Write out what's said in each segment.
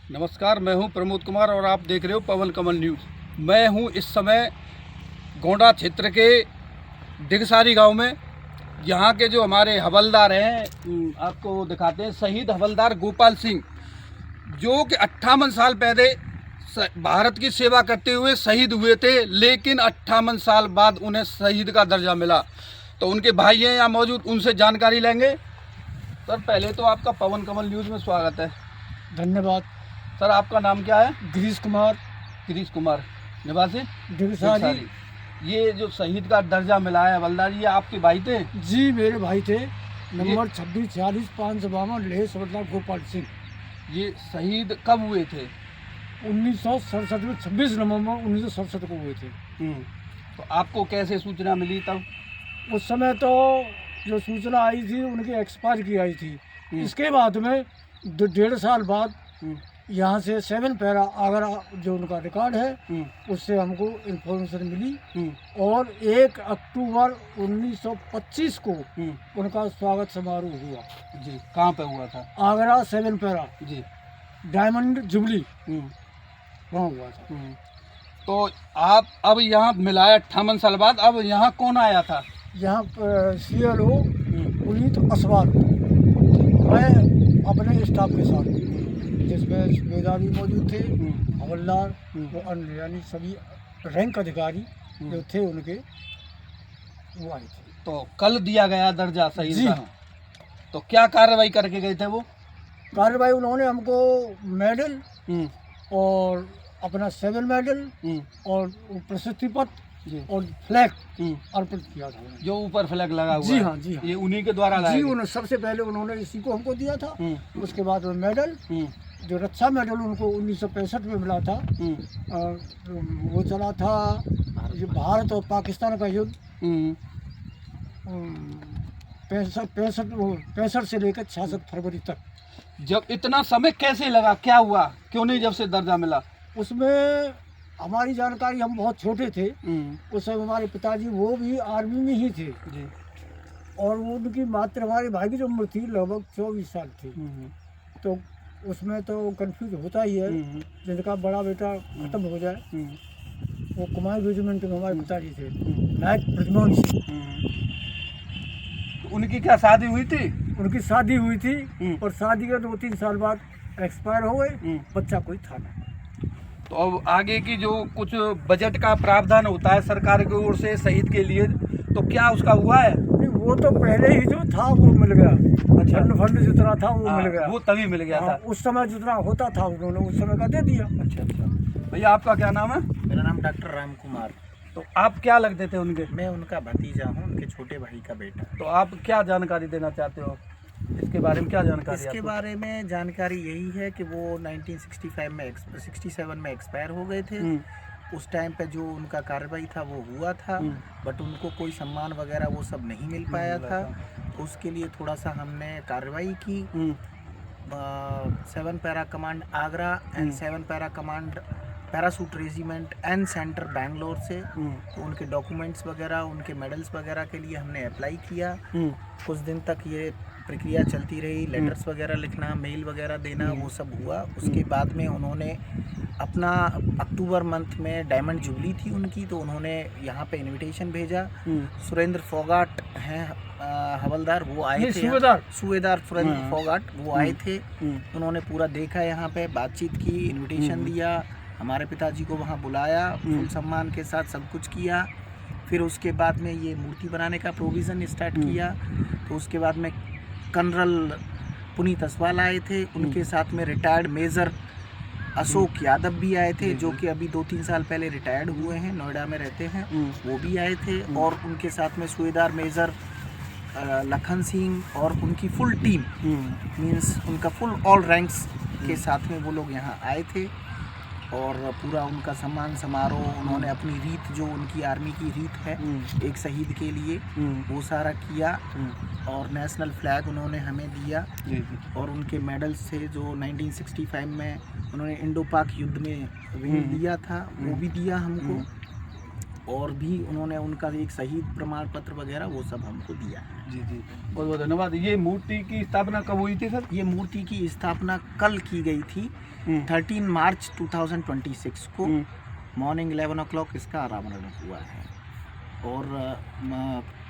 नमस्कार, मैं हूं प्रमोद कुमार और आप देख रहे हो पवन कमल न्यूज़। मैं हूं इस समय गोंडा क्षेत्र के दिगसारी गांव में। यहाँ के जो हमारे हवलदार हैं, आपको दिखाते हैं, शहीद हवलदार गोपाल सिंह, जो कि 58 साल पहले भारत की सेवा करते हुए शहीद हुए थे, लेकिन 58 साल बाद उन्हें शहीद का दर्जा मिला। तो उनके भाई हैं यहाँ मौजूद, उनसे जानकारी लेंगे। सर, पहले तो आपका पवन कमल न्यूज़ में स्वागत है। धन्यवाद। सर, आपका नाम क्या है? गिरीश कुमार, निवासी दिगसारी। ये जो शहीद का दर्जा मिला है हवलदार, ये आपके भाई थे? जी, मेरे भाई थे। नंबर 2646-552 लेस हवलदार गोपाल सिंह। ये शहीद कब हुए थे? 1967 में 26 नवंबर 1967 को हुए थे। तो आपको कैसे सूचना मिली तब? उस समय तो जो सूचना आई थी उनकी एक्सपायर की आई थी। इसके बाद में 1.5 साल बाद यहाँ से 7 पैरा आगरा जो उनका रिकॉर्ड है उससे हमको इन्फॉर्मेशन मिली और 1 अक्टूबर 1925 को उनका स्वागत समारोह हुआ। जी, कहाँ पे हुआ था? आगरा 7 पैरा जी, डायमंड जुबली वहाँ हुआ था। तो आप अब यहाँ मिला है 58 साल बाद, अब यहाँ कौन आया था? यहाँ CLO पुनीत असवाल, मैं अपने स्टाफ के साथ, जिसमें सूबेदार भी मौजूद थे, हवलदार वो अन्य यानी सभी रैंक अधिकारी जो थे उनके, वो आए थे। तो कल दिया गया दर्जा शहीद जी का। हाँ। तो क्या कार्रवाई करके गए थे वो? कार्रवाई उन्होंने हमको मेडल और अपना 7 मेडल और प्रशस्ति पत्र और फ्लैग अर्पित किया था। जो ऊपर फ्लैग लगा हुआ जी है, हाँ, जी हाँ। ये उन्हीं के द्वारा जी, लाया गया? उन्होंने सबसे पहले उन्होंने इसी को हमको दिया था। उसके बाद वो मेडल, जो रक्षा मेडल उनको 1965 में मिला था, और वो चला था जो भारत और पाकिस्तान का युद्ध 65 से लेकर 66 फरवरी तक। जब इतना समय कैसे लगा, क्या हुआ, क्यों नहीं जब से दर्जा मिला? उसमें हमारी जानकारी, हम बहुत छोटे थे उस समय, हमारे पिताजी वो भी आर्मी में ही थे जी। और वो उनकी मात्र, हमारे भाई की जो उम्र थी लगभग 24 साल थी। तो उसमें तो कंफ्यूज होता ही है, जिनका बड़ा बेटा खत्म हो जाए। वो कुमार रेजिमेंट में हमारे पिताजी थे, नायक प्रद्युमन सिंह। उनकी क्या शादी हुई थी? उनकी शादी हुई थी और शादी के 2-3 साल बाद एक्सपायर हो गए, बच्चा कोई था ना। तो अब आगे की जो कुछ बजट का प्रावधान होता है सरकार की ओर से शहीद के लिए, तो क्या उसका हुआ है? नहीं, वो तो पहले ही जो था वो मिल गया। अच्छा। फंड जितना था वो मिल गया। वो तभी मिल गया था। उस समय जितना होता था उन्होंने उस समय का दे दिया। अच्छा। भैया, आपका क्या नाम है? मेरा नाम डॉक्टर राम कुमार। तो आप क्या लगते थे उनके? मैं उनका भतीजा हूँ, उनके छोटे भाई का बेटा। तो आप क्या जानकारी देना चाहते हो इसके बारे में? क्या जानकारी इसके आपको? बारे में जानकारी यही है कि वो 1965 में 67 में एक्सपायर हो गए थे। उस टाइम पे जो उनका कार्रवाई था वो हुआ था, बट उनको कोई सम्मान वगैरह वो सब नहीं मिल पाया था। उसके लिए थोड़ा सा हमने कार्रवाई की। 7 para command Agra and 7 para command parachute regiment and centre Bangalore से, तो उनके डॉक्यूमेंट्स वगैरह, उनके मेडल्स वगैरह के लिए हमने अप्लाई किया। कुछ दिन तक ये प्रक्रिया चलती रही, लेटर्स वगैरह लिखना, मेल वगैरह देना, वो सब हुआ। उसके बाद में उन्होंने अपना अक्टूबर मंथ में डायमंड जुबली थी उनकी, तो उन्होंने यहाँ पे इनविटेशन भेजा। सुरेंद्र फोगाट हैं हवलदार, वो आए थे। सूबेदार सुरेंद्र फोगाट वो आए थे। उन्होंने पूरा देखा, यहाँ पे बातचीत की, इन्विटेशन दिया, हमारे पिताजी को वहाँ बुलाया, फुल सम्मान के साथ सब कुछ किया। फिर उसके बाद में ये मूर्ति बनाने का प्रोविज़न स्टार्ट किया। तो उसके बाद में कर्नल पुनीत असवाल आए थे, उनके साथ में रिटायर्ड मेजर अशोक यादव भी आए थे, जो कि अभी 2-3 साल पहले रिटायर्ड हुए हैं, नोएडा में रहते हैं, वो भी आए थे। और उनके साथ में सूबेदार मेजर लखन सिंह और उनकी फुल टीम, मीन्स उनका फुल ऑल रैंक्स के साथ में वो लोग यहाँ आए थे। और पूरा उनका सम्मान समारोह उन्होंने अपनी रीत, जो उनकी आर्मी की रीत है एक शहीद के लिए, वो सारा किया। और नेशनल फ्लैग उन्होंने हमें दिया। और उनके मेडल्स थे जो 1965 में उन्होंने इंडो पाक युद्ध में विन लिया था, वो भी दिया हमको। और भी उन्होंने उनका एक शहीद प्रमाण पत्र वगैरह वो सब हमको दिया है। जी जी, बहुत बहुत धन्यवाद। ये मूर्ति की स्थापना कब हुई थी सर? ये मूर्ति की स्थापना कल की गई थी 13 मार्च 2026 को मॉर्निंग 11 o'clock इसका अनावरण हुआ है और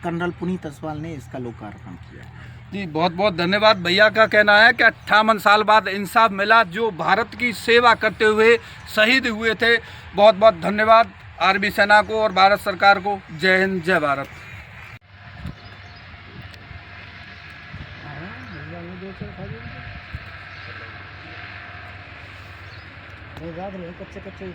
कर्नल पुनीत असवाल ने इसका लोकार्पण किया है। जी बहुत बहुत धन्यवाद। भैया का कहना है कि 58 साल बाद इंसाफ मिला, जो भारत की सेवा करते हुए शहीद हुए थे। बहुत बहुत धन्यवाद आर्मी सेना को और भारत सरकार को। जय हिंद, जय भारत। कच्चे कच्चे